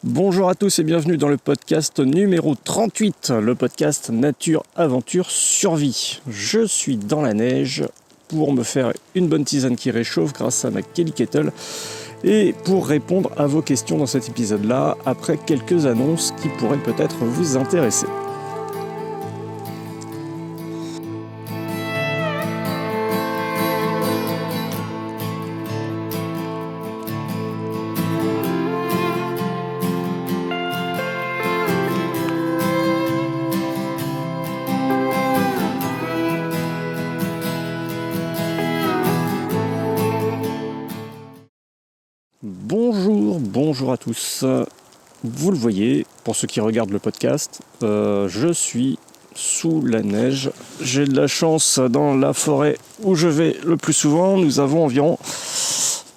Bonjour à tous et bienvenue dans le podcast numéro 38, le podcast Nature, Aventure, Survie. Je suis dans la neige pour me faire une bonne tisane qui réchauffe grâce à ma Kelly Kettle et pour répondre à vos questions dans cet épisode-là après quelques annonces qui pourraient peut-être vous intéresser. Bonjour à tous. Vous le voyez, pour ceux qui regardent le podcast, je suis sous la neige. J'ai de la chance dans la forêt où je vais le plus souvent. Nous avons environ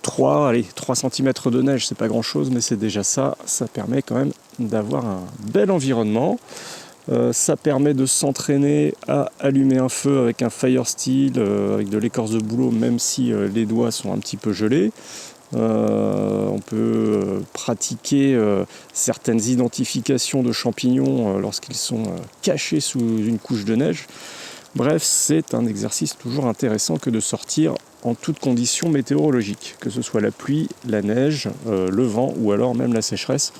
3 cm de neige. C'est pas grand chose, mais c'est déjà ça. Ça permet quand même d'avoir un bel environnement. Ça permet de s'entraîner à allumer un feu avec un fire steel, avec de l'écorce de bouleau, même si les doigts sont un petit peu gelés. On peut pratiquer certaines identifications de champignons lorsqu'ils sont cachés sous une couche de neige. Bref, c'est un exercice toujours intéressant que de sortir en toutes conditions météorologiques, que ce soit la pluie, la neige, le vent ou alors même la sécheresse.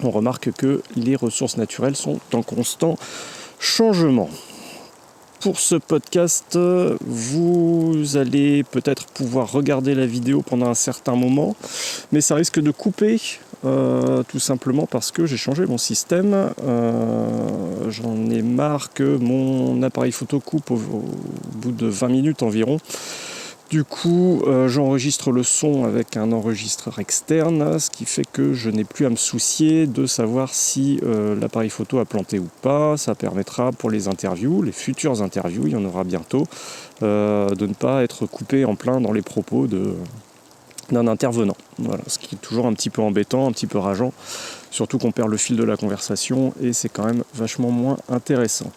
On remarque que les ressources naturelles sont en constant changement. Pour ce podcast, vous allez peut-être pouvoir regarder la vidéo pendant un certain moment, mais ça risque de couper, tout simplement parce que j'ai changé mon système. J'en ai marre que mon appareil photo coupe au bout de 20 minutes environ. Du coup, j'enregistre le son avec un enregistreur externe, ce qui fait que je n'ai plus à me soucier de savoir si l'appareil photo a planté ou pas. Ça permettra pour les interviews, les futures interviews, il y en aura bientôt, de ne pas être coupé en plein dans les propos d'un intervenant. Voilà, ce qui est toujours un petit peu embêtant, un petit peu rageant, surtout qu'on perd le fil de la conversation et c'est quand même vachement moins intéressant.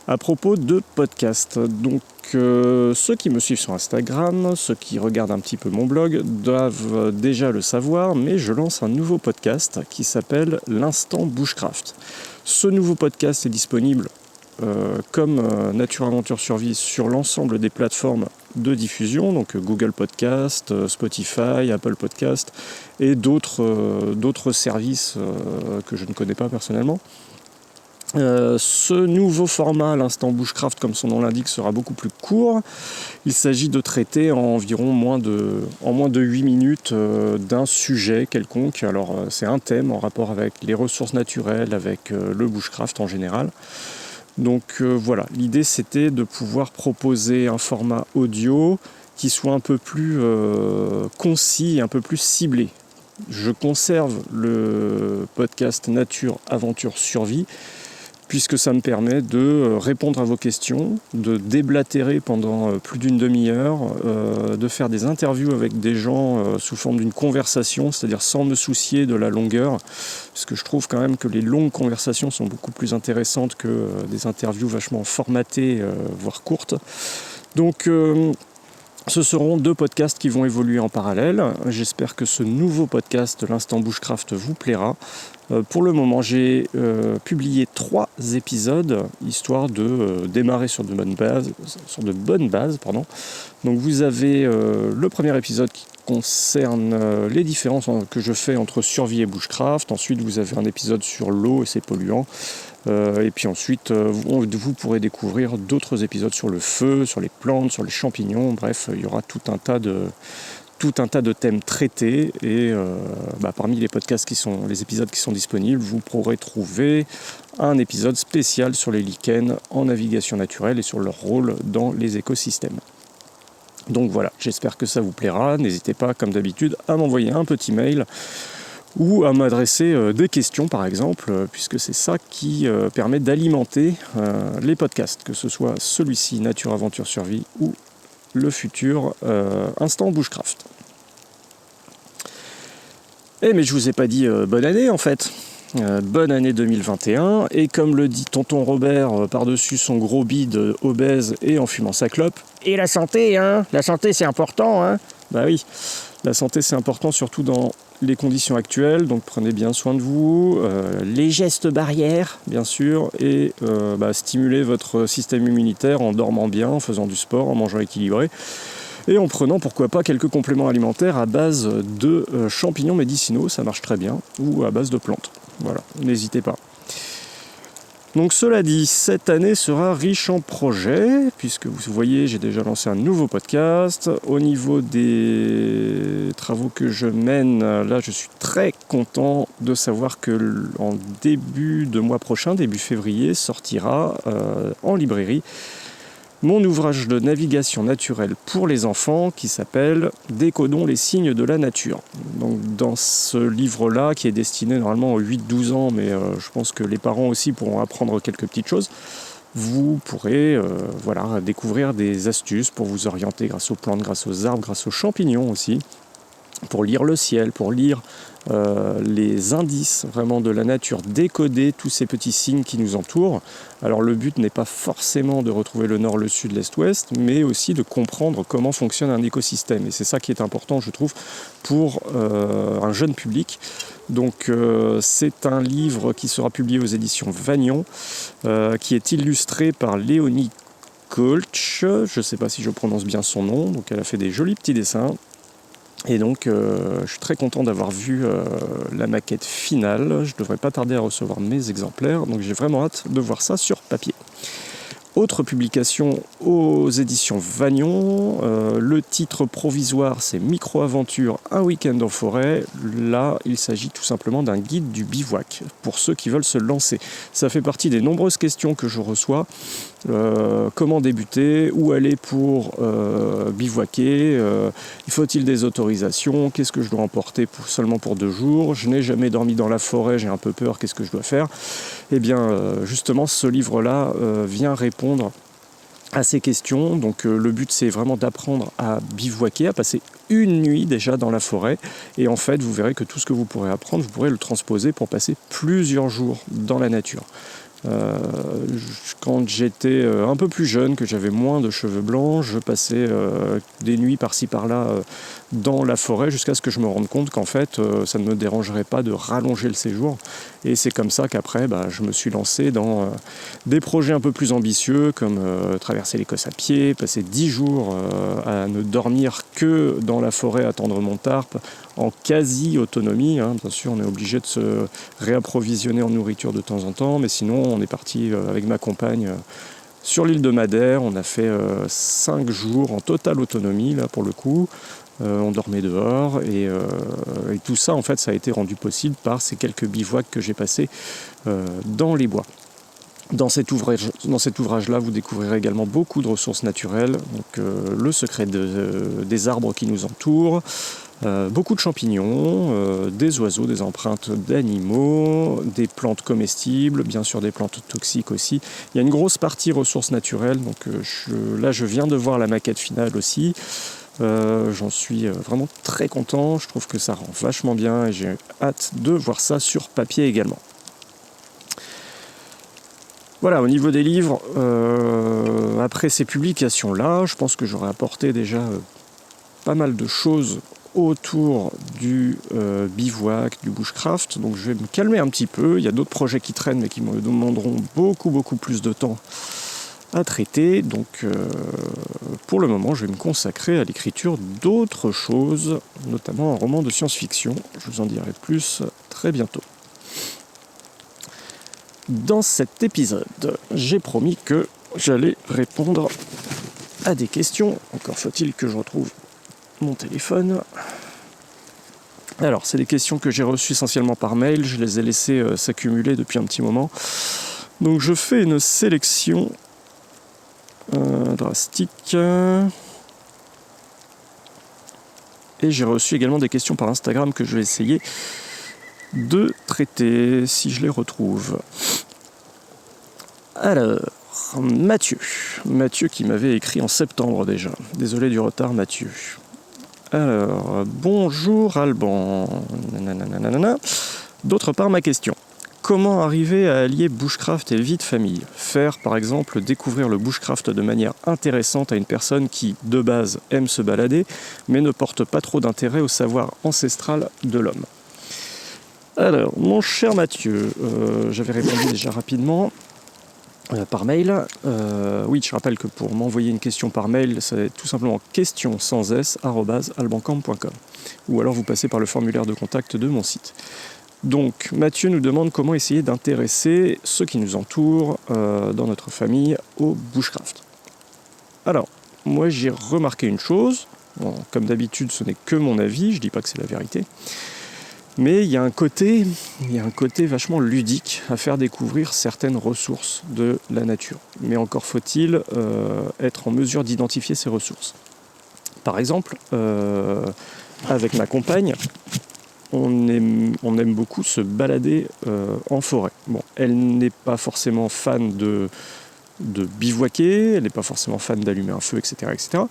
À propos de podcast, donc ceux qui me suivent sur Instagram, ceux qui regardent un petit peu mon blog doivent déjà le savoir, mais je lance un nouveau podcast qui s'appelle l'Instant Bushcraft. Ce nouveau podcast est disponible comme Nature, Aventure, Survie sur l'ensemble des plateformes de diffusion, donc Google Podcast, Spotify, Apple Podcast et d'autres services que je ne connais pas personnellement. Ce nouveau format, l'Instant Bushcraft, comme son nom l'indique, sera beaucoup plus court. Il s'agit de traiter en environ moins de 8 minutes d'un sujet quelconque. Alors c'est un thème en rapport avec les ressources naturelles, avec le bushcraft en général. Donc voilà, l'idée c'était de pouvoir proposer un format audio qui soit un peu plus concis, un peu plus ciblé. Je conserve le podcast Nature, Aventure, Survie, puisque ça me permet de répondre à vos questions, de déblatérer pendant plus d'une demi-heure, de faire des interviews avec des gens sous forme d'une conversation, c'est-à-dire sans me soucier de la longueur, parce que je trouve quand même que les longues conversations sont beaucoup plus intéressantes que des interviews vachement formatées, voire courtes. Donc ce seront 2 podcasts qui vont évoluer en parallèle. J'espère que ce nouveau podcast, l'Instant Bushcraft, vous plaira. Pour le moment, j'ai publié 3 épisodes, histoire de démarrer sur de bonnes bases. Donc vous avez le premier épisode qui concerne les différences que je fais entre survie et bushcraft. Ensuite, vous avez un épisode sur l'eau et ses polluants. Et puis ensuite, vous pourrez découvrir d'autres épisodes sur le feu, sur les plantes, sur les champignons. Bref, il y aura tout un tas de thèmes traités. Et parmi les épisodes qui sont disponibles, vous pourrez trouver un épisode spécial sur les lichens en navigation naturelle et sur leur rôle dans les écosystèmes. Donc voilà, j'espère que ça vous plaira. N'hésitez pas, comme d'habitude, à m'envoyer un petit mail ou à m'adresser des questions par exemple, puisque c'est ça qui permet d'alimenter les podcasts, que ce soit celui-ci, Nature, Aventure, Survie, ou le futur Instant Bushcraft. Mais je vous ai pas dit bonne année en fait. Bonne année 2021, et comme le dit tonton Robert par-dessus son gros bide obèse et en fumant sa clope, et la santé, hein, la santé c'est important, hein. Bah oui, La santé, c'est important, surtout dans les conditions actuelles, donc prenez bien soin de vous, les gestes barrières, bien sûr, et stimulez votre système immunitaire en dormant bien, en faisant du sport, en mangeant équilibré, et en prenant, pourquoi pas, quelques compléments alimentaires à base de champignons médicinaux, ça marche très bien, ou à base de plantes. Voilà, n'hésitez pas. Donc cela dit, cette année sera riche en projets, puisque vous voyez, j'ai déjà lancé un nouveau podcast. Au niveau des travaux que je mène, là je suis très content de savoir que en début de mois prochain, début février, sortira en librairie mon ouvrage de navigation naturelle pour les enfants qui s'appelle « Décodons les signes de la nature ». Donc dans ce livre-là, qui est destiné normalement aux 8-12 ans, mais je pense que les parents aussi pourront apprendre quelques petites choses, vous pourrez découvrir des astuces pour vous orienter grâce aux plantes, grâce aux arbres, grâce aux champignons aussi, pour lire le ciel, pour lire les indices vraiment de la nature, décoder tous ces petits signes qui nous entourent. Alors le but n'est pas forcément de retrouver le nord, le sud, l'est, ouest, mais aussi de comprendre comment fonctionne un écosystème. Et c'est ça qui est important, je trouve, pour un jeune public. Donc c'est un livre qui sera publié aux éditions Vagnon, qui est illustré par Léonie Kolch, je ne sais pas si je prononce bien son nom, donc elle a fait des jolis petits dessins. Et donc je suis très content d'avoir vu la maquette finale. Je ne devrais pas tarder à recevoir mes exemplaires, donc j'ai vraiment hâte de voir ça sur papier. Autre publication aux éditions Vagnon, le titre provisoire c'est Micro-aventure, un week-end en forêt. Là, il s'agit tout simplement d'un guide du bivouac pour ceux qui veulent se lancer. Ça fait partie des nombreuses questions que je reçois. Comment débuter, où aller pour bivouaquer, faut-il des autorisations, qu'est-ce que je dois emporter seulement pour 2 jours, je n'ai jamais dormi dans la forêt, j'ai un peu peur, qu'est-ce que je dois faire? Eh bien justement ce livre-là vient répondre à ces questions. Donc le but c'est vraiment d'apprendre à bivouaquer, à passer une nuit déjà dans la forêt, et en fait vous verrez que tout ce que vous pourrez apprendre, vous pourrez le transposer pour passer plusieurs jours dans la nature. Quand j'étais un peu plus jeune, que j'avais moins de cheveux blancs, je passais des nuits par-ci par-là dans la forêt jusqu'à ce que je me rende compte qu'en fait ça ne me dérangerait pas de rallonger le séjour, et c'est comme ça qu'après je me suis lancé dans des projets un peu plus ambitieux comme traverser l'Écosse à pied, passer 10 jours à ne dormir que dans la forêt, à tendre mon tarp en quasi-autonomie, hein. Bien sûr on est obligé de se réapprovisionner en nourriture de temps en temps, mais sinon on est parti avec ma compagne sur l'île de Madère. On a fait 5 jours en totale autonomie là pour le coup. On dormait dehors et tout ça en fait ça a été rendu possible par ces quelques bivouacs que j'ai passés dans les bois. Dans cet ouvrage-là, vous découvrirez également beaucoup de ressources naturelles, donc le secret des arbres qui nous entourent, beaucoup de champignons, des oiseaux, des empreintes d'animaux, des plantes comestibles, bien sûr des plantes toxiques aussi. Il y a une grosse partie ressources naturelles, donc là je viens de voir la maquette finale aussi. J'en suis vraiment très content, je trouve que ça rend vachement bien et j'ai hâte de voir ça sur papier également. Voilà, au niveau des livres, après ces publications-là, je pense que j'aurais apporté déjà pas mal de choses autour du bivouac, du bushcraft. Donc je vais me calmer un petit peu. Il y a d'autres projets qui traînent mais qui me demanderont beaucoup plus de temps à traiter. Donc pour le moment, je vais me consacrer à l'écriture d'autres choses, notamment un roman de science-fiction. Je vous en dirai plus très bientôt. Dans cet épisode, j'ai promis que j'allais répondre à des questions. Encore faut-il que je retrouve mon téléphone. Alors, c'est des questions que j'ai reçues essentiellement par mail. Je les ai laissées s'accumuler depuis un petit moment. Donc, je fais une sélection drastique. Et j'ai reçu également des questions par Instagram que je vais essayer de traiter si je les retrouve. Alors, Mathieu qui m'avait écrit en septembre déjà. Désolé du retard Mathieu. Alors, bonjour Alban. D'autre part, ma question. comment arriver à allier bushcraft et vie de famille ? Faire par exemple découvrir le bushcraft de manière intéressante à une personne qui de base aime se balader mais ne porte pas trop d'intérêt au savoir ancestral de l'homme. Alors mon cher Mathieu, j'avais répondu déjà rapidement par mail. Oui, je rappelle que pour m'envoyer une question par mail, c'est tout simplement question sans s @albancamp.com ou alors vous passez par le formulaire de contact de mon site. Donc, Mathieu nous demande comment essayer d'intéresser ceux qui nous entourent dans notre famille au bushcraft. Alors, moi j'ai remarqué une chose, bon, comme d'habitude ce n'est que mon avis, je dis pas que c'est la vérité, mais il y a un côté vachement ludique à faire découvrir certaines ressources de la nature. Mais encore faut-il être en mesure d'identifier ces ressources. Par exemple, avec ma compagne, on aime beaucoup se balader en forêt. Bon, elle n'est pas forcément fan de bivouaquer, elle n'est pas forcément fan d'allumer un feu, etc.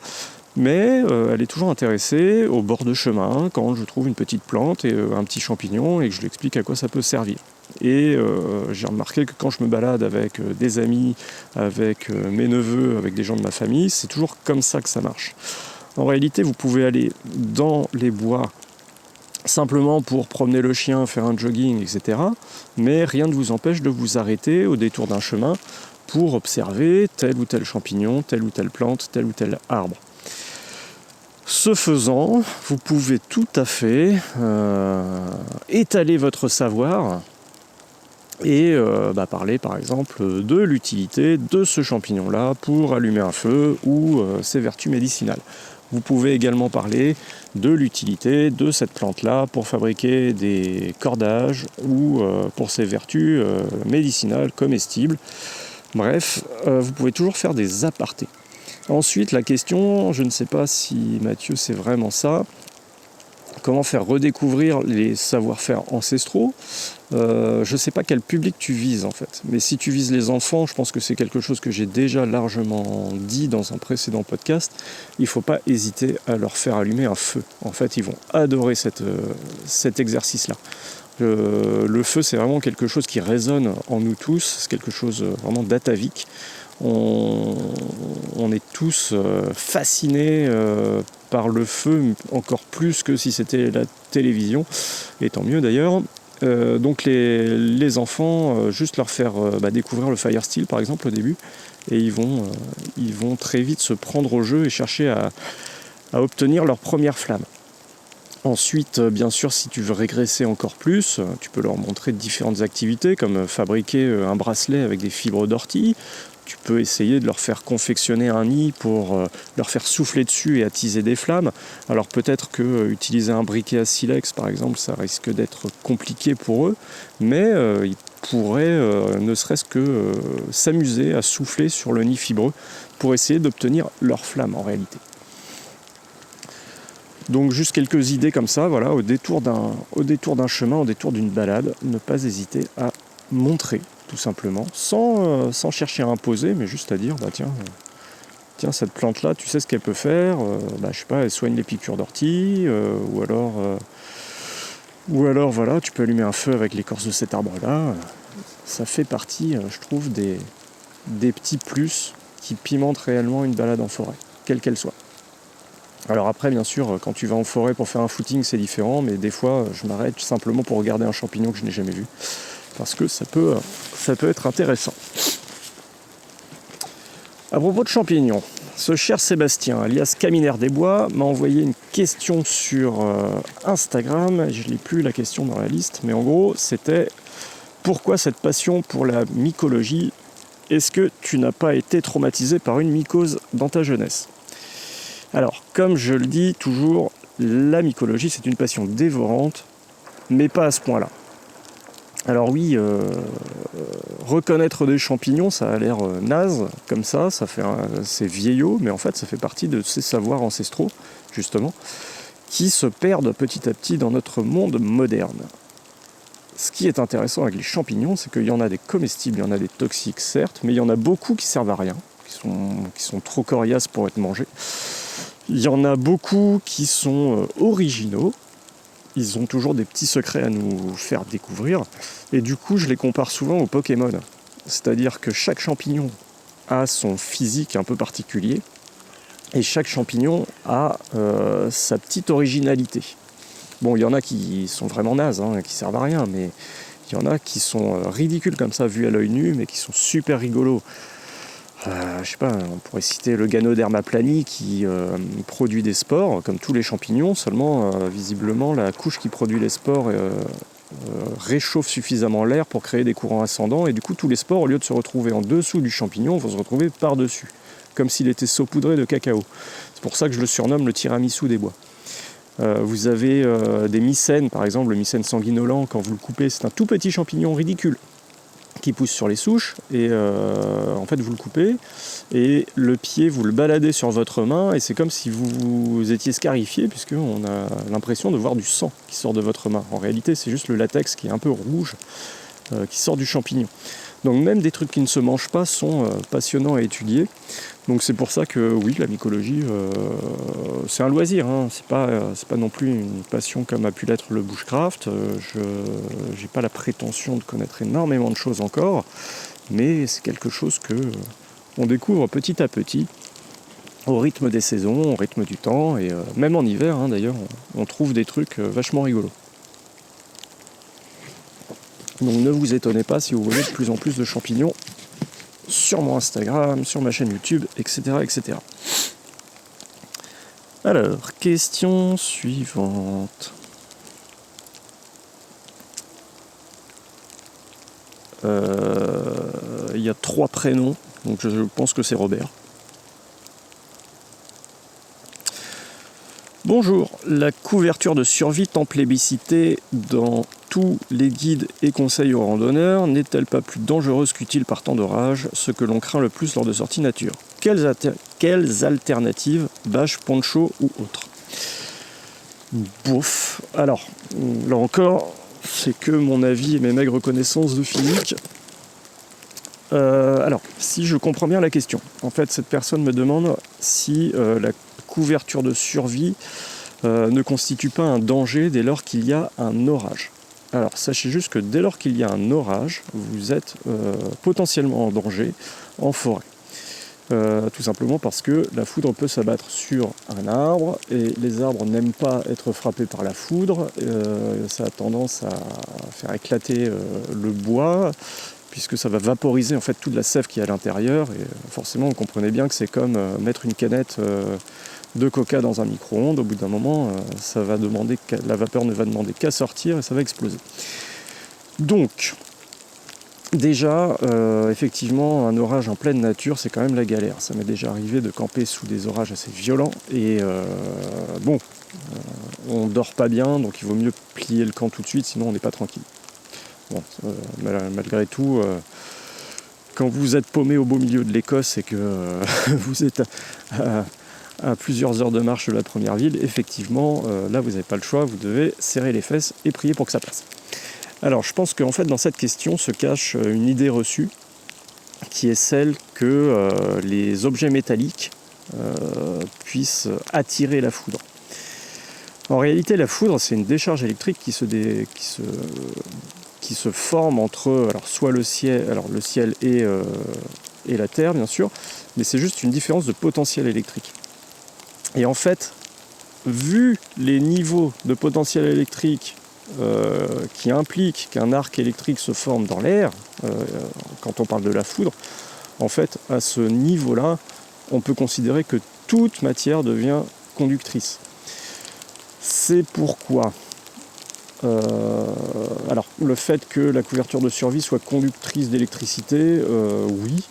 Mais elle est toujours intéressée au bord de chemin quand je trouve une petite plante et un petit champignon et que je lui explique à quoi ça peut servir. Et j'ai remarqué que quand je me balade avec des amis, avec mes neveux, avec des gens de ma famille, c'est toujours comme ça que ça marche. En réalité, vous pouvez aller dans les bois simplement pour promener le chien, faire un jogging, etc. Mais rien ne vous empêche de vous arrêter au détour d'un chemin pour observer tel ou tel champignon, telle ou telle plante, tel ou tel arbre. Ce faisant, vous pouvez tout à fait étaler votre savoir et parler par exemple de l'utilité de ce champignon-là pour allumer un feu ou ses vertus médicinales. Vous pouvez également parler de l'utilité de cette plante-là pour fabriquer des cordages ou pour ses vertus médicinales, comestibles. Bref, vous pouvez toujours faire des apartés. Ensuite, la question, je ne sais pas si Mathieu c'est vraiment ça, comment faire redécouvrir les savoir-faire ancestraux. Je ne sais pas quel public tu vises en fait, mais si tu vises les enfants, je pense que c'est quelque chose que j'ai déjà largement dit dans un précédent podcast, il ne faut pas hésiter à leur faire allumer un feu. En fait, ils vont adorer cet exercice-là. Le feu, c'est vraiment quelque chose qui résonne en nous tous, c'est quelque chose vraiment d'atavique. On est tous fascinés par le feu, encore plus que si c'était la télévision, et tant mieux d'ailleurs. Donc les enfants, juste leur faire découvrir le fire steel par exemple au début, et ils vont très vite se prendre au jeu et chercher à obtenir leur première flamme. Ensuite, bien sûr, si tu veux régresser encore plus, tu peux leur montrer différentes activités comme fabriquer un bracelet avec des fibres d'ortie. Tu peux essayer de leur faire confectionner un nid pour leur faire souffler dessus et attiser des flammes. Alors peut-être que utiliser un briquet à silex, par exemple, ça risque d'être compliqué pour eux, mais ils pourraient ne serait-ce que s'amuser à souffler sur le nid fibreux pour essayer d'obtenir leur flamme en réalité. Donc juste quelques idées comme ça, voilà, au détour d'un chemin, au détour d'une balade, ne pas hésiter à montrer tout simplement, sans chercher à imposer, mais juste à dire, tiens cette plante-là, tu sais ce qu'elle peut faire, je sais pas, elle soigne les piqûres d'ortie, ou alors voilà, tu peux allumer un feu avec l'écorce de cet arbre-là. Ça fait partie, je trouve, des petits plus qui pimentent réellement une balade en forêt, quelle qu'elle soit. Alors après, bien sûr, quand tu vas en forêt pour faire un footing, c'est différent, mais des fois, je m'arrête simplement pour regarder un champignon que je n'ai jamais vu, parce que ça peut être intéressant. À propos de champignons, ce cher Sébastien, alias Caminaire des Bois, m'a envoyé une question sur Instagram, je ne lis plus la question dans la liste, mais en gros, c'était « Pourquoi cette passion pour la mycologie ? Est-ce que tu n'as pas été traumatisé par une mycose dans ta jeunesse ?» Alors, comme je le dis toujours, la mycologie, c'est une passion dévorante, mais pas à ce point-là. Alors oui, reconnaître des champignons, ça a l'air naze, comme ça c'est vieillot, mais en fait, ça fait partie de ces savoirs ancestraux, justement, qui se perdent petit à petit dans notre monde moderne. Ce qui est intéressant avec les champignons, c'est qu'il y en a des comestibles, il y en a des toxiques, certes, mais il y en a beaucoup qui servent à rien, qui sont trop coriaces pour être mangés. Il y en a beaucoup qui sont originaux, ils ont toujours des petits secrets à nous faire découvrir. Et du coup, je les compare souvent aux Pokémon. C'est-à-dire que chaque champignon a son physique un peu particulier. Et chaque champignon a sa petite originalité. Bon, il y en a qui sont vraiment nazes, qui servent à rien, mais il y en a qui sont ridicules comme ça, vus à l'œil nu, mais qui sont super rigolos. Je sais pas, on pourrait citer le Ganoderma plani qui produit des spores, comme tous les champignons, seulement visiblement la couche qui produit les spores réchauffe suffisamment l'air pour créer des courants ascendants, et du coup tous les spores, au lieu de se retrouver en dessous du champignon, vont se retrouver par-dessus, comme s'il était saupoudré de cacao. C'est pour ça que je le surnomme le tiramisu des bois. Vous avez des mycènes, par exemple le mycène sanguinolent, quand vous le coupez, c'est un tout petit champignon ridicule qui pousse sur les souches, et en fait vous le coupez, et le pied vous le baladez sur votre main, et c'est comme si vous étiez scarifié, puisqu'on a l'impression de voir du sang qui sort de votre main. En réalité c'est juste le latex qui est un peu rouge, qui sort du champignon. Donc même des trucs qui ne se mangent pas sont passionnants à étudier. Donc c'est pour ça que oui, la mycologie, c'est un loisir, c'est pas non plus une passion comme a pu l'être le bushcraft. Je n'ai pas la prétention de connaître énormément de choses encore, mais c'est quelque chose que on découvre petit à petit, au rythme des saisons, au rythme du temps, et même en hiver d'ailleurs, on trouve des trucs vachement rigolos. Donc ne vous étonnez pas si vous voyez de plus en plus de champignons sur mon Instagram, sur ma chaîne YouTube, etc. etc. Alors, question suivante. Il y a 3 prénoms, donc je pense que c'est Robert. Bonjour, la couverture de survie tant plébiscitée dans tous les guides et conseils aux randonneurs n'est-elle pas plus dangereuse qu'utile par temps d'orage, ce que l'on craint le plus lors de sorties nature? Quelles alternatives, bâches, poncho ou autres? Bouf. Alors, là encore, c'est que mon avis et mes maigres connaissances de physique. Alors, si je comprends bien la question, en fait, cette personne me demande si la couverture de survie ne constitue pas un danger dès lors qu'il y a un orage. Alors sachez juste que dès lors qu'il y a un orage, vous êtes potentiellement en danger en forêt. Tout simplement parce que la foudre peut s'abattre sur un arbre, et les arbres n'aiment pas être frappés par la foudre. Ça a tendance à faire éclater le bois, puisque ça va vaporiser en fait toute la sève qui est à l'intérieur, et forcément vous comprenez bien que c'est comme mettre une canette de coca dans un micro-ondes. Au bout d'un moment, la vapeur ne va demander qu'à sortir et ça va exploser. Donc, déjà, effectivement, un orage en pleine nature, c'est quand même la galère. Ça m'est déjà arrivé de camper sous des orages assez violents, et on dort pas bien, donc il vaut mieux plier le camp tout de suite, sinon on n'est pas tranquille. Bon, malgré tout, quand vous êtes paumé au beau milieu de l'Écosse et que vous êtes à plusieurs heures de marche de la première ville, effectivement, là vous n'avez pas le choix, vous devez serrer les fesses et prier pour que ça passe. Alors je pense qu'en fait dans cette question se cache une idée reçue, qui est celle que les objets métalliques puissent attirer la foudre. En réalité, la foudre, c'est une décharge électrique qui se forme entre soit le ciel et la terre, bien sûr, mais c'est juste une différence de potentiel électrique. Et en fait, vu les niveaux de potentiel électrique qui impliquent qu'un arc électrique se forme dans l'air, quand on parle de la foudre, en fait, à ce niveau-là, on peut considérer que toute matière devient conductrice. C'est pourquoi le fait que la couverture de survie soit conductrice d'électricité, oui,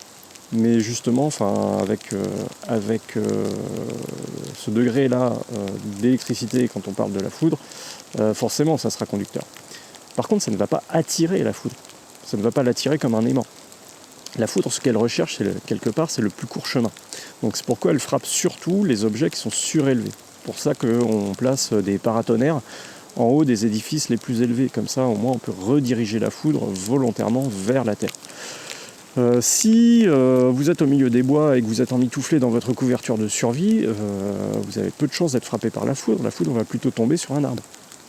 mais justement, avec ce degré-là d'électricité, quand on parle de la foudre, forcément ça sera conducteur. Par contre, ça ne va pas attirer la foudre, ça ne va pas l'attirer comme un aimant. La foudre, ce qu'elle recherche, quelque part, c'est le plus court chemin. Donc c'est pourquoi elle frappe surtout les objets qui sont surélevés. C'est pour ça qu'on place des paratonnerres en haut des édifices les plus élevés. Comme ça, au moins, on peut rediriger la foudre volontairement vers la terre. Si vous êtes au milieu des bois et que vous êtes emmitouflé dans votre couverture de survie, vous avez peu de chances d'être frappé par la foudre. La foudre va plutôt tomber sur un arbre,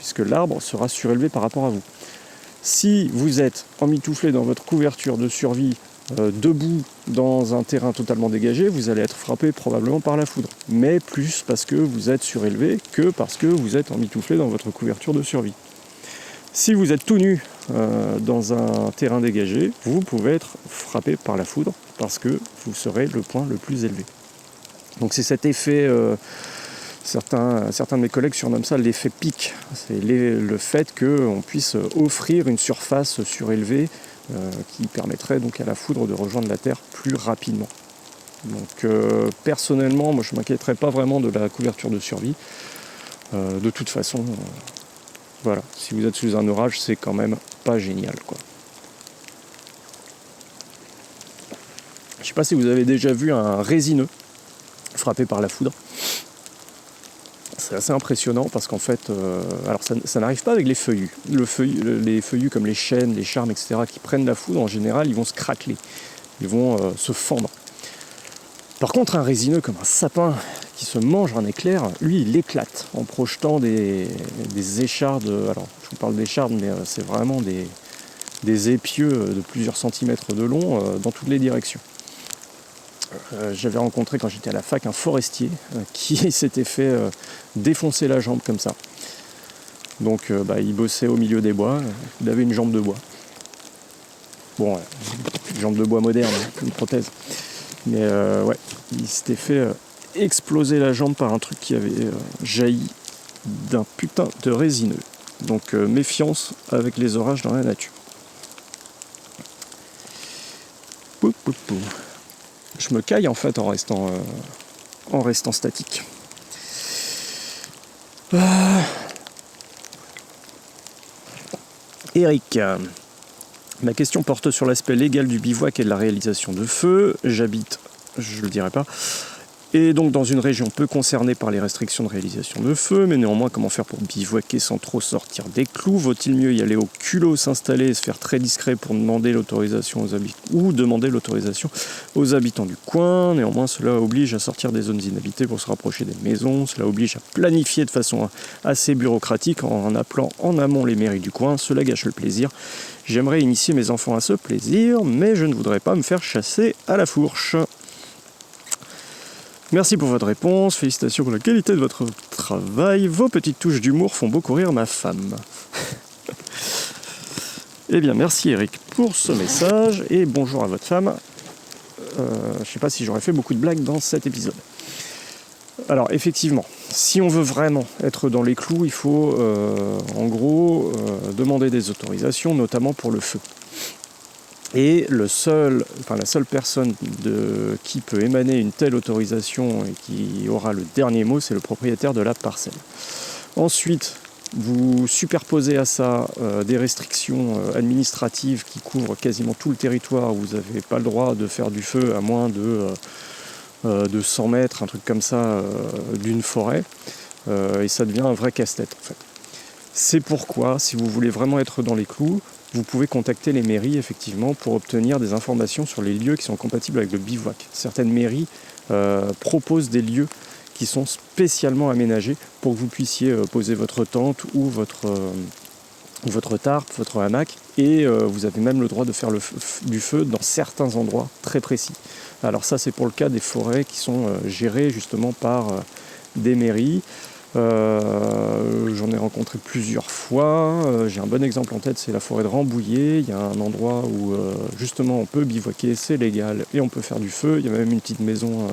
puisque l'arbre sera surélevé par rapport à vous. Si vous êtes emmitouflé dans votre couverture de survie, debout dans un terrain totalement dégagé, vous allez être frappé probablement par la foudre. Mais plus parce que vous êtes surélevé que parce que vous êtes emmitouflé dans votre couverture de survie. Si vous êtes tout nu dans un terrain dégagé, vous pouvez être frappé par la foudre parce que vous serez le point le plus élevé. Donc c'est cet effet, certains de mes collègues surnomment ça l'effet pic. C'est le fait qu'on puisse offrir une surface surélevée qui permettrait donc à la foudre de rejoindre la Terre plus rapidement. Donc personnellement, moi je ne m'inquiéterais pas vraiment de la couverture de survie. De toute façon, voilà, si vous êtes sous un orage, c'est quand même pas génial, quoi. Je ne sais pas si vous avez déjà vu un résineux frappé par la foudre. C'est assez impressionnant parce qu'en fait, alors ça n'arrive pas avec les feuillus. Les feuillus comme les chênes, les charmes, etc. qui prennent la foudre, en général, ils vont se craqueler. Ils vont se fendre. Par contre, un résineux comme un sapin qui se mange un éclair, lui, il éclate en projetant des échardes. Alors, je vous parle d'échardes, mais c'est vraiment des épieux de plusieurs centimètres de long dans toutes les directions. J'avais rencontré quand j'étais à la fac un forestier qui s'était fait défoncer la jambe comme ça. Donc il bossait au milieu des bois, il avait une jambe de bois. Bon, une jambe de bois moderne, une prothèse. Mais ouais, il s'était fait exploser la jambe par un truc qui avait jailli d'un putain de résineux. Donc méfiance avec les orages dans la nature. Pou, pou, pou. Je me caille en fait en restant statique. Eric, ma question porte sur l'aspect légal du bivouac et de la réalisation de feux. J'habite, je le dirai pas, et donc dans une région peu concernée par les restrictions de réalisation de feux, mais néanmoins comment faire pour bivouaquer sans trop sortir des clous? Vaut-il mieux y aller au culot, s'installer et se faire très discret pour demander l'autorisation aux habitants ou demander l'autorisation aux habitants du coin? Néanmoins cela oblige à sortir des zones inhabitées pour se rapprocher des maisons, cela oblige à planifier de façon assez bureaucratique en appelant en amont les mairies du coin, cela gâche le plaisir. J'aimerais initier mes enfants à ce plaisir, mais je ne voudrais pas me faire chasser à la fourche. Merci pour votre réponse, félicitations pour la qualité de votre travail. Vos petites touches d'humour font beaucoup rire ma femme. Eh bien, merci Eric pour ce message et bonjour à votre femme. Je ne sais pas si j'aurais fait beaucoup de blagues dans cet épisode. Alors, effectivement, si on veut vraiment être dans les clous, il faut en gros demander des autorisations, notamment pour le feu. Et la seule personne qui peut émaner une telle autorisation et qui aura le dernier mot, c'est le propriétaire de la parcelle. Ensuite, vous superposez à ça des restrictions administratives qui couvrent quasiment tout le territoire où vous n'avez pas le droit de faire du feu à moins de 100 mètres, un truc comme ça, d'une forêt. Et ça devient un vrai casse-tête en fait. C'est pourquoi, si vous voulez vraiment être dans les clous, vous pouvez contacter les mairies effectivement pour obtenir des informations sur les lieux qui sont compatibles avec le bivouac. Certaines mairies proposent des lieux qui sont spécialement aménagés pour que vous puissiez poser votre tente ou votre tarpe, votre hamac, et vous avez même le droit de faire du feu dans certains endroits très précis. Alors ça c'est pour le cas des forêts qui sont gérées justement par des mairies. J'en ai rencontré plusieurs fois. J'ai un bon exemple en tête, c'est la forêt de Rambouillet. Il y a un endroit où justement on peut bivouaquer, c'est légal et on peut faire du feu. Il y a même une petite maison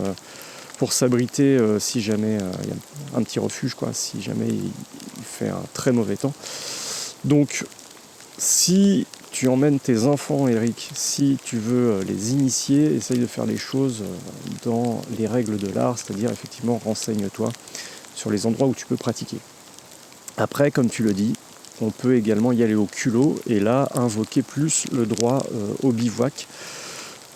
pour s'abriter si jamais il y a un petit refuge quoi, si jamais il fait un très mauvais temps. Donc si tu emmènes tes enfants, Eric, si tu veux les initier, essaye de faire les choses dans les règles de l'art, c'est-à-dire effectivement renseigne-toi sur les endroits où tu peux pratiquer. Après, comme tu le dis, on peut également y aller au culot et là invoquer plus le droit au bivouac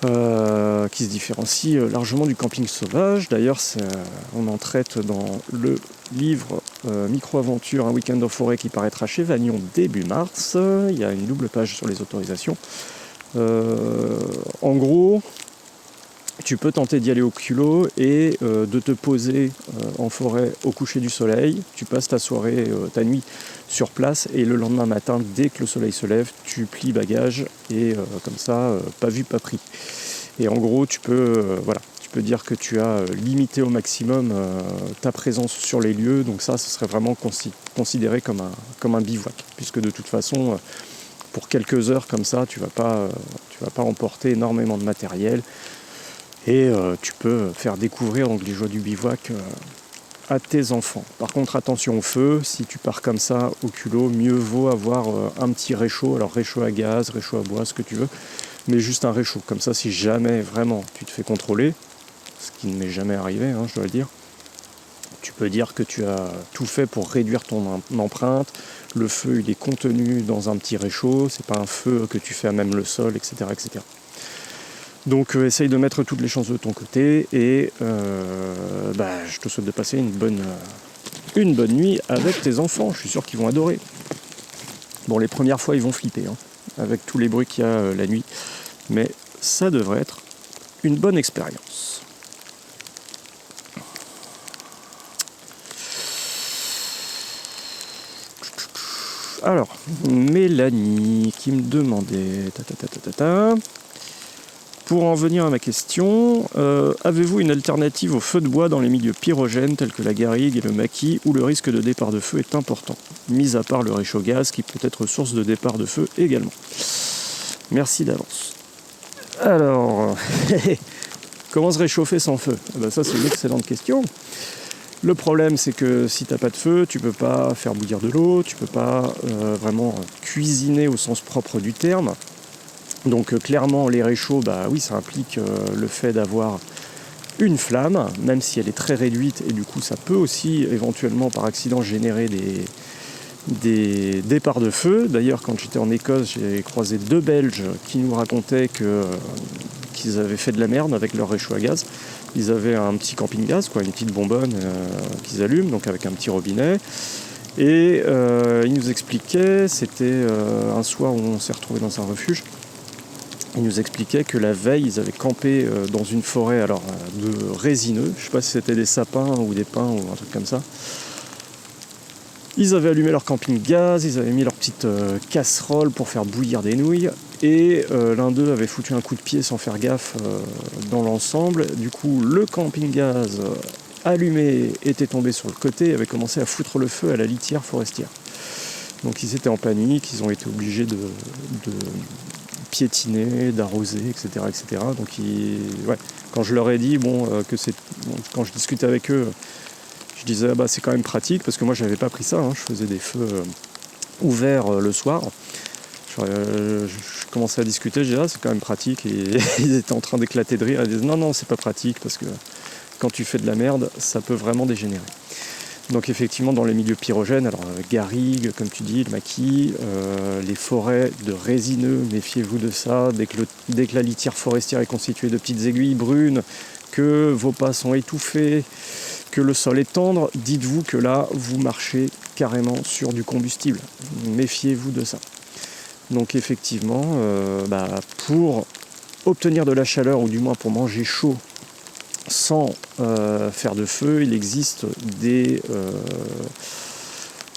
qui se différencie largement du camping sauvage. D'ailleurs, on en traite dans le livre Micro-aventure, un week-end en forêt qui paraîtra chez Vagnon début mars. Il y a une double page sur les autorisations. En gros, tu peux tenter d'y aller au culot et de te poser en forêt au coucher du soleil. Tu passes ta soirée, ta nuit sur place et le lendemain matin, dès que le soleil se lève, tu plies bagage et comme ça, pas vu, pas pris. Et en gros, tu peux dire que tu as limité au maximum ta présence sur les lieux. Donc ça, ce serait vraiment considéré comme un bivouac, puisque de toute façon, pour quelques heures comme ça, tu vas pas emporter énormément de matériel. Et tu peux faire découvrir donc, les joies du bivouac à tes enfants. Par contre, attention au feu, si tu pars comme ça au culot, mieux vaut avoir un petit réchaud, alors réchaud à gaz, réchaud à bois, ce que tu veux, mais juste un réchaud. Comme ça, si jamais vraiment tu te fais contrôler, ce qui ne m'est jamais arrivé, hein, je dois le dire, tu peux dire que tu as tout fait pour réduire ton empreinte. Le feu, il est contenu dans un petit réchaud, c'est pas un feu que tu fais à même le sol, etc. etc. Donc essaye de mettre toutes les chances de ton côté et je te souhaite de passer une bonne nuit avec tes enfants. Je suis sûr qu'ils vont adorer. Bon, les premières fois ils vont flipper avec tous les bruits qu'il y a la nuit, mais ça devrait être une bonne expérience. Alors, Mélanie qui me demandait pour en venir à ma question, avez-vous une alternative au feu de bois dans les milieux pyrogènes tels que la garrigue et le maquis où le risque de départ de feu est important, mis à part le réchaud gaz qui peut être source de départ de feu également. Merci d'avance. Alors, comment se réchauffer sans feu ? Ça c'est une excellente question. Le problème c'est que si t'as pas de feu, tu peux pas faire bouillir de l'eau, tu peux pas vraiment cuisiner au sens propre du terme. Donc clairement les réchauds, oui, ça implique le fait d'avoir une flamme, même si elle est très réduite, et du coup ça peut aussi éventuellement par accident générer des départs de feu. D'ailleurs quand j'étais en Écosse, j'ai croisé 2 Belges qui nous racontaient qu'ils avaient fait de la merde avec leur réchaud à gaz. Ils avaient un petit camping-gaz, une petite bonbonne qu'ils allument, donc avec un petit robinet. Et ils nous expliquaient, c'était un soir où on s'est retrouvé dans un refuge, ils nous expliquaient que la veille, ils avaient campé dans une forêt de résineux. Je ne sais pas si c'était des sapins ou des pins ou un truc comme ça. Ils avaient allumé leur camping-gaz, ils avaient mis leur petite casserole pour faire bouillir des nouilles. Et l'un d'eux avait foutu un coup de pied sans faire gaffe dans l'ensemble. Du coup, le camping-gaz allumé était tombé sur le côté et avait commencé à foutre le feu à la litière forestière. Donc ils étaient en panique, ils ont été obligés de piétiner, d'arroser, etc. etc. Donc quand je leur ai dit quand je discutais avec eux, je disais c'est quand même pratique parce que moi j'avais pas pris ça, je faisais des feux ouverts le soir. Je commençais à discuter, je disais c'est quand même pratique et ils étaient en train d'éclater de rire, ils disaient non c'est pas pratique parce que quand tu fais de la merde ça peut vraiment dégénérer. Donc effectivement dans les milieux pyrogènes, alors garrigue comme tu dis, le maquis, les forêts de résineux, méfiez-vous de ça, dès que la litière forestière est constituée de petites aiguilles brunes, que vos pas sont étouffés, que le sol est tendre, dites-vous que là vous marchez carrément sur du combustible. Méfiez-vous de ça. Donc effectivement, pour obtenir de la chaleur ou du moins pour manger chaud sans faire de feu, il existe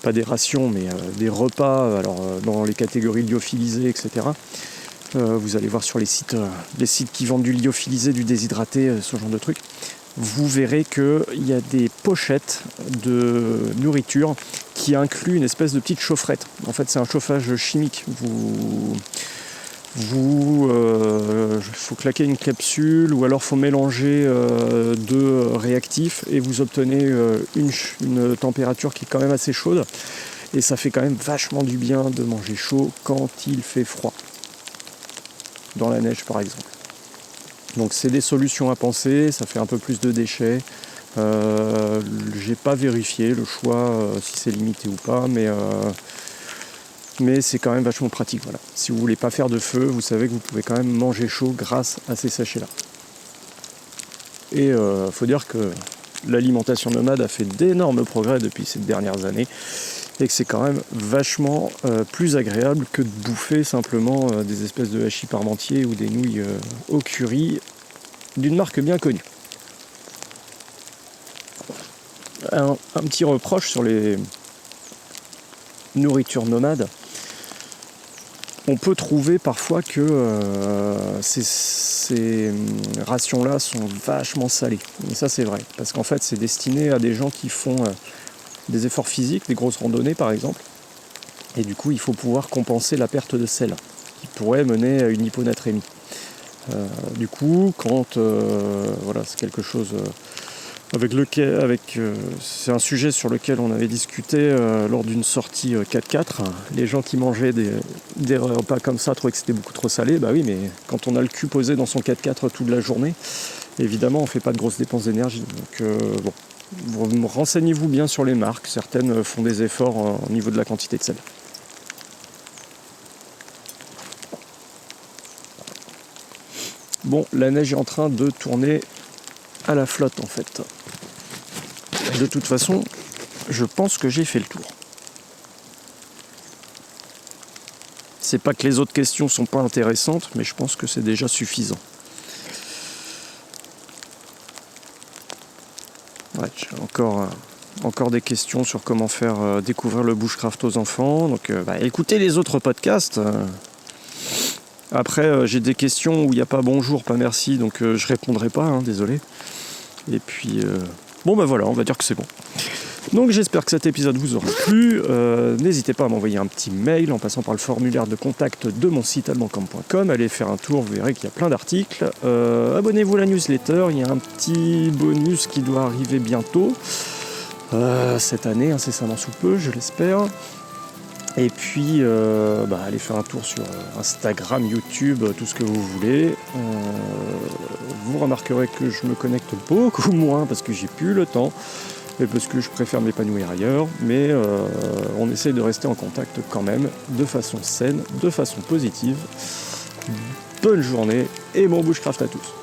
pas des rations, mais des repas dans les catégories lyophilisées, etc. Vous allez voir sur les sites qui vendent du lyophilisé, du déshydraté, ce genre de trucs. Vous verrez qu'il y a des pochettes de nourriture qui incluent une espèce de petite chaufferette. En fait, c'est un chauffage chimique. Faut claquer une capsule ou alors faut mélanger 2 réactifs et vous obtenez une température qui est quand même assez chaude et ça fait quand même vachement du bien de manger chaud quand il fait froid, dans la neige par exemple. Donc c'est des solutions à penser, ça fait un peu plus de déchets. J'ai pas vérifié le choix si c'est limité ou pas, mais c'est quand même vachement pratique. Voilà. Si vous voulez pas faire de feu, vous savez que vous pouvez quand même manger chaud grâce à ces sachets-là. Et faut dire que l'alimentation nomade a fait d'énormes progrès depuis ces dernières années et que c'est quand même vachement plus agréable que de bouffer simplement des espèces de hachis parmentiers ou des nouilles au curry d'une marque bien connue. Un petit reproche sur les nourritures nomades. On peut trouver parfois que ces rations-là sont vachement salées. Et ça, c'est vrai. Parce qu'en fait, c'est destiné à des gens qui font des efforts physiques, des grosses randonnées par exemple. Et du coup, il faut pouvoir compenser la perte de sel qui pourrait mener à une hyponatrémie. Du coup, quand voilà, c'est quelque chose c'est un sujet sur lequel on avait discuté lors d'une sortie 4x4. Les gens qui mangeaient des repas comme ça trouvaient que c'était beaucoup trop salé. Bah oui, mais quand on a le cul posé dans son 4x4 toute la journée, évidemment, on ne fait pas de grosses dépenses d'énergie. Donc renseignez-vous bien sur les marques. Certaines font des efforts au niveau de la quantité de sel. Bon, la neige est en train de tourner à la flotte en fait. De toute façon, je pense que j'ai fait le tour. C'est pas que les autres questions sont pas intéressantes, mais je pense que c'est déjà suffisant. Ouais, j'ai encore des questions sur comment faire découvrir le bushcraft aux enfants. Donc écoutez les autres podcasts. Après, j'ai des questions où il n'y a pas bonjour, pas merci, donc je répondrai pas, désolé. Et puis, voilà, on va dire que c'est bon. Donc j'espère que cet épisode vous aura plu. N'hésitez pas à m'envoyer un petit mail en passant par le formulaire de contact de mon site allemancamp.com. Allez faire un tour, vous verrez qu'il y a plein d'articles. Abonnez-vous à la newsletter, il y a un petit bonus qui doit arriver bientôt. Cette année, incessamment sous peu, je l'espère. Et puis, allez faire un tour sur Instagram, YouTube, tout ce que vous voulez. Vous remarquerez que je me connecte beaucoup moins parce que j'ai plus le temps et parce que je préfère m'épanouir ailleurs. Mais on essaye de rester en contact quand même, de façon saine, de façon positive. Bonne journée et bon bushcraft à tous.